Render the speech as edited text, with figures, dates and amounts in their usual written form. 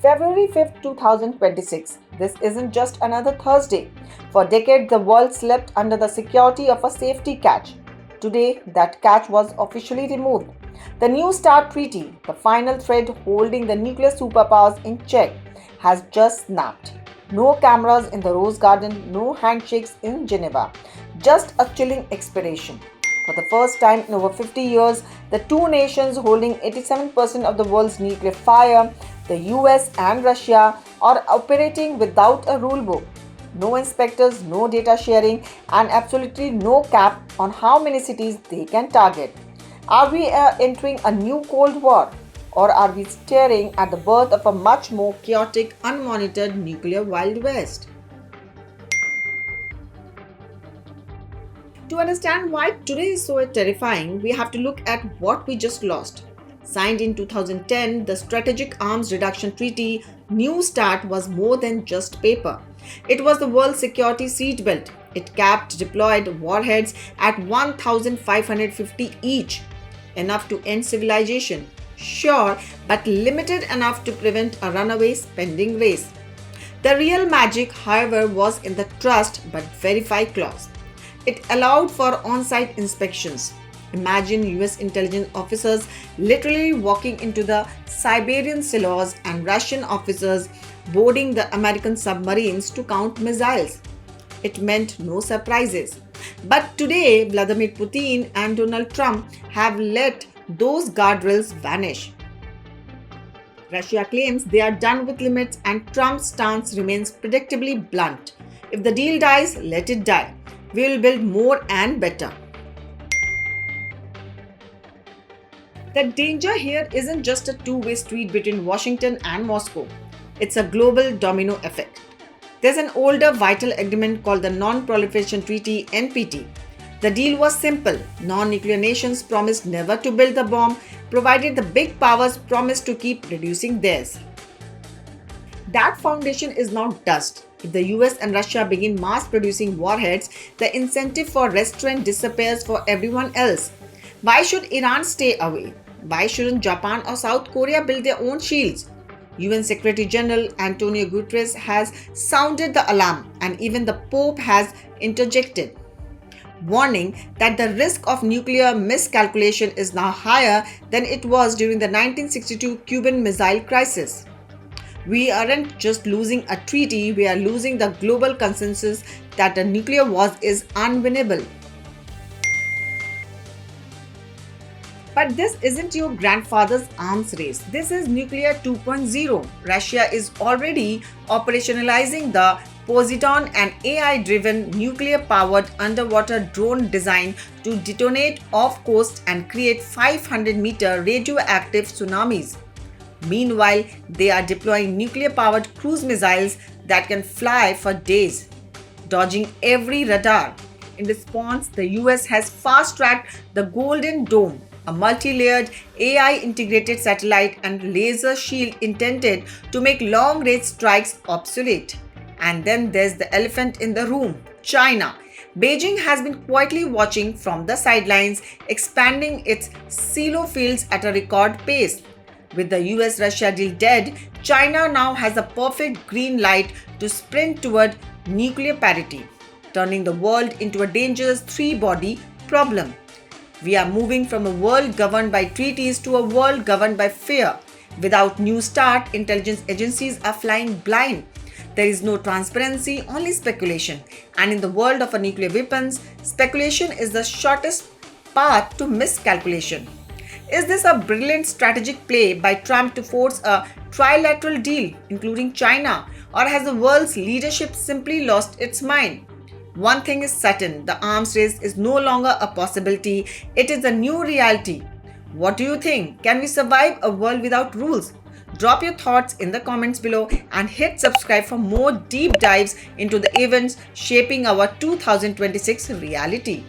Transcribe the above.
February 5th, 2026. This isn't just another Thursday. For decades, the world slept under the security of a safety catch. Today, that catch was officially removed. The New START Treaty, the final thread holding the nuclear superpowers in check, has just snapped. No cameras in the Rose Garden, no handshakes in Geneva, just a chilling expiration. For the first time in over 50 years, the two nations holding 87% of the world's nuclear fire, the US and Russia, are operating without a rulebook. No inspectors, no data sharing, and absolutely no cap on how many cities they can target. Are we entering a new Cold War? Or are we staring at the birth of a much more chaotic, unmonitored nuclear Wild West? To understand why today is so terrifying, we have to look at what we just lost. Signed in 2010, the Strategic Arms Reduction Treaty, New START, was more than just paper. It was the world security seatbelt. It capped deployed warheads at 1,550 each, enough to end civilization. Sure, but limited enough to prevent a runaway spending race. The real magic, however, was in the trust but verify clause. It allowed for on-site inspections. Imagine US intelligence officers literally walking into the Siberian silos and Russian officers boarding the American submarines to count missiles. It meant no surprises. But today, Vladimir Putin and Donald Trump have let those guardrails vanish. Russia claims they are done with limits, and Trump's stance remains predictably blunt. If the deal dies, let it die. We will build more and better. The danger here isn't just a two-way street between Washington and Moscow. It's a global domino effect. There's an older vital agreement called the Non-Proliferation Treaty (NPT). The deal was simple. Non-nuclear nations promised never to build the bomb, provided the big powers promised to keep reducing theirs. That foundation is now dust. If the US and Russia begin mass producing warheads, the incentive for restraint disappears for everyone else. Why should Iran stay away? Why shouldn't Japan or South Korea build their own shields? UN Secretary General Antonio Guterres has sounded the alarm, and even the Pope has interjected, warning that the risk of nuclear miscalculation is now higher than it was during the 1962 Cuban Missile Crisis. We aren't just losing a treaty, we are losing the global consensus that a nuclear war is unwinnable. But this isn't your grandfather's arms race. This is Nuclear 2.0. Russia is already operationalizing the Poseidon, an AI-driven nuclear-powered underwater drone designed to detonate off-coast and create 500-meter radioactive tsunamis. Meanwhile, they are deploying nuclear-powered cruise missiles that can fly for days, dodging every radar. In response, the US has fast-tracked the Golden Dome, a multi-layered AI-integrated satellite and laser shield intended to make long-range strikes obsolete. And then there's the elephant in the room, China. Beijing has been quietly watching from the sidelines, expanding its silo fields at a record pace. With the US-Russia deal dead, China now has a perfect green light to sprint toward nuclear parity, turning the world into a dangerous three-body problem. We are moving from a world governed by treaties to a world governed by fear. Without New START, intelligence agencies are flying blind. There is no transparency, only speculation. And in the world of nuclear weapons, speculation is the shortest path to miscalculation. Is this a brilliant strategic play by Trump to force a trilateral deal, including China, or has the world's leadership simply lost its mind? One thing is certain, the arms race is no longer a possibility, it is a new reality. What do you think? Can we survive a world without rules? Drop your thoughts in the comments below and hit subscribe for more deep dives into the events shaping our 2026 reality.